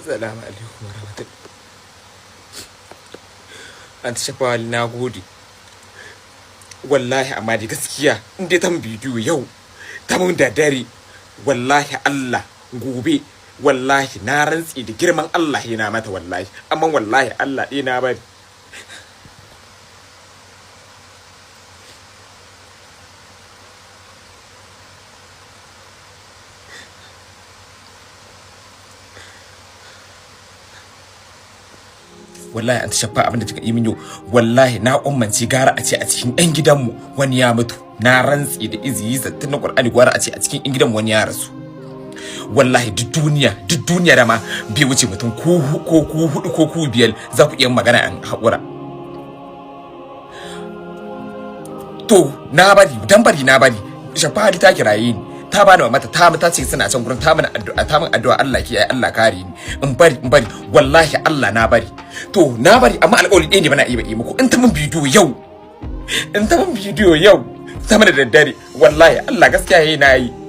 Assalamu alaikum warahmatullahi. An shafa na gode. Wallahi amma da gaskiya in dai ta mun bidiyo yau ta mun da dare wallahi Allah gobe wallahi na rantsi da girman Allah yana mata wallahi amma wallahi Allah dai na bari. Wallahi an shafa abin da kika yi min yau wallahi na ummanci gara a ce a cikin ɗan gidanmu wani ya mutu na rantsi da iziyi zattin na Qur'ani gwara a ce a cikin ɗan gidanmu wani ya rasu wallahi duk duniya da ma bai wuce mutum ko ku hudu ko ku biyar za ku iya magana an haƙura to na bari shafa ta kiraye ni ta bani mata ta ce suna can gurin ta min addu'a Allah ke ai Allah kare ni in bari wallahi Allah na bari to na bari amma alƙawari ɗaya ne bana iya yi muku in ta mun bidiyo yau ta mun da daddare wallahi Allah gaskiya yayi na yi